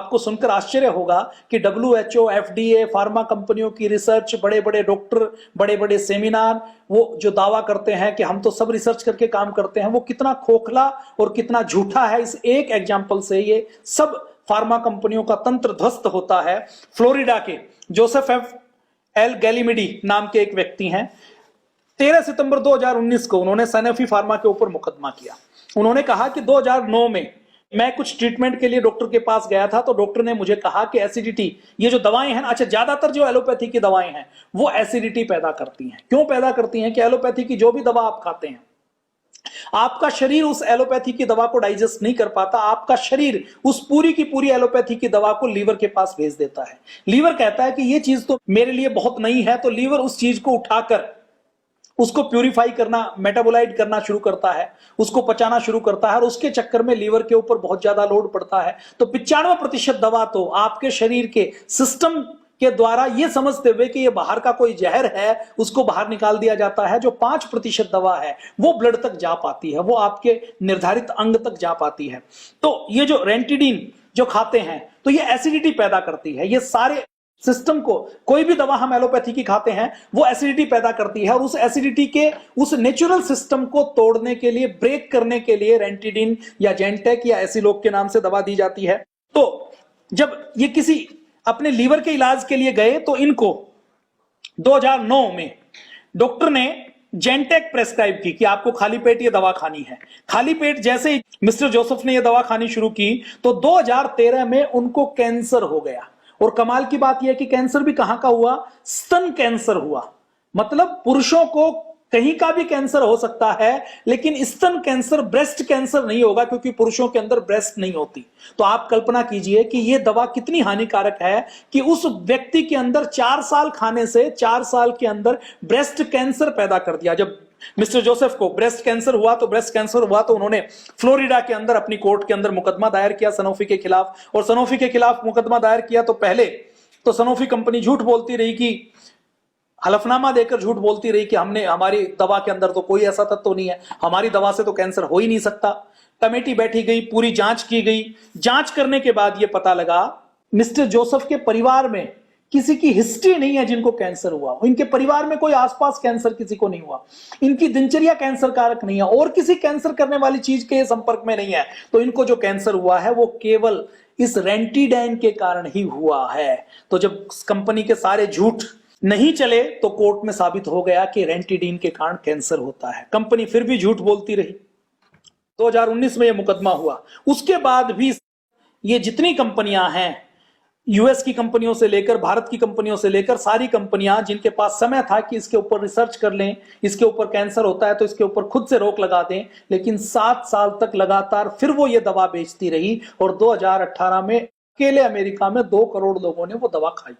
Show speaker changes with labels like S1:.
S1: आपको सुनकर आश्चर्य होगा कि WHO, FDA, फार्मा कंपनियों की रिसर्च, बड़े बड़े डॉक्टर, बड़े बड़े सेमिनार, वो जो दावा करते हैं कि हम तो सब रिसर्च करके काम करते हैं, वो कितना खोखला और कितना झूठा है। इस एक एग्जाम्पल से ये सब फार्मा कंपनियों का तंत्र ध्वस्त होता है। फ्लोरिडा के जोसेफ एल गैलिमिडी नाम के एक व्यक्ति हैं। 13 सितंबर 2019 को उन्होंने सैनोफी फार्मा के ऊपर मुकदमा किया। उन्होंने कहा कि 2009 में मैं कुछ ट्रीटमेंट के लिए डॉक्टर के पास गया था, तो डॉक्टर ने मुझे कहा कि एसिडिटी, ये जो दवाएं हैं, अच्छा ज्यादातर जो एलोपैथी की दवाएं हैं वो एसिडिटी पैदा करती हैं। क्यों पैदा करती हैं? कि एलोपैथी की जो भी दवा आप खाते हैं, आपका शरीर उस एलोपैथी की दवा को डाइजेस्ट नहीं कर पाता। आपका शरीर उस पूरी की पूरी एलोपैथी की दवा को लीवर के पास भेज देता है। लीवर कहता है कि ये चीज तो मेरे लिए बहुत नई है, तो लीवर उस चीज को उठाकर उसको प्यूरिफाई करना, मेटाबोलाइट करना शुरू करता है, उसको पचाना शुरू करता है, और उसके चक्कर में लीवर के ऊपर बहुत ज्यादा लोड पड़ता है। तो 95% दवा तो आपके शरीर के सिस्टम के द्वारा ये समझते हुए कि ये बाहर का कोई जहर है, उसको बाहर निकाल दिया जाता है। जो 5% दवा है वो ब्लड तक जा पाती है, वो आपके निर्धारित अंग तक जा पाती है। तो ये जो रेंटिडिन जो खाते हैं, तो ये एसिडिटी पैदा करती है। ये सारे सिस्टम को, कोई भी दवा हम एलोपैथी की खाते हैं वो एसिडिटी पैदा करती है, और उस एसिडिटी के उस नेचुरल सिस्टम को तोड़ने के लिए, ब्रेक करने के लिए रेंटिडिन या जेंटेक या एसिलोक के नाम से दवा दी जाती है। तो जब ये किसी अपने लीवर के इलाज के लिए गए, तो इनको 2009 में डॉक्टर ने जेंटेक प्रेस्क्राइब की कि आपको खाली पेट ये दवा खानी है। खाली पेट जैसे ही मिस्टर जोसेफ ने ये दवा खानी शुरू की, तो 2013 में उनको कैंसर हो गया। और कमाल की बात यह कि कैंसर भी कहां का हुआ? स्तन कैंसर हुआ। मतलब पुरुषों को कहीं का भी कैंसर हो सकता है, लेकिन स्तन कैंसर, ब्रेस्ट कैंसर नहीं होगा, क्योंकि पुरुषों के अंदर ब्रेस्ट नहीं होती। तो आप कल्पना कीजिए कि यह दवा कितनी हानिकारक है कि उस व्यक्ति के अंदर 4 साल खाने से 4 साल के अंदर ब्रेस्ट कैंसर पैदा कर दिया। जब मिस्टर जोसेफ को ब्रेस्ट कैंसर हुआ, तो उन्होंने फ्लोरिडा के अंदर अपनी कोर्ट के अंदर मुकदमा दायर किया सनोफी के खिलाफ। और सनोफी के खिलाफ मुकदमा दायर किया तो पहले तो सनोफी कंपनी झूठ बोलती रही, कि हलफनामा देकर झूठ बोलती रही कि हमारी दवा के अंदर तो कोई ऐसा तत्व नहीं है, हमारी दवा से तो कैंसर हो ही नहीं सकता। कमेटी बैठी गई, पूरी जांच की गई। जांच करने के बाद यह पता लगा मिस्टर जोसेफ के परिवार में किसी की हिस्ट्री नहीं है जिनको कैंसर हुआ हो। इनके परिवार में कोई आसपास कैंसर किसी को नहीं हुआ, इनकी दिनचर्या कैंसर कारक नहीं है, और किसी कैंसर करने वाली चीज के संपर्क में नहीं है। तो इनको जो कैंसर हुआ है वो केवल इस रेंटिडाइन के कारण ही हुआ है। तो जब कंपनी के सारे झूठ नहीं चले, तो कोर्ट में साबित हो गया कि रेंटिडिन के कारण कैंसर होता है। कंपनी फिर भी झूठ बोलती रही। 2019 में यह मुकदमा हुआ। उसके बाद भी ये जितनी कंपनियां हैं, यूएस की कंपनियों से लेकर भारत की कंपनियों से लेकर सारी कंपनियां जिनके पास समय था कि इसके ऊपर रिसर्च कर लें, इसके ऊपर कैंसर होता है तो इसके ऊपर खुद से रोक लगा दें, लेकिन 7 साल तक लगातार फिर वो ये दवा बेचती रही। और 2018 में अकेले अमेरिका में 2 करोड़ लोगों ने वो दवा खाई।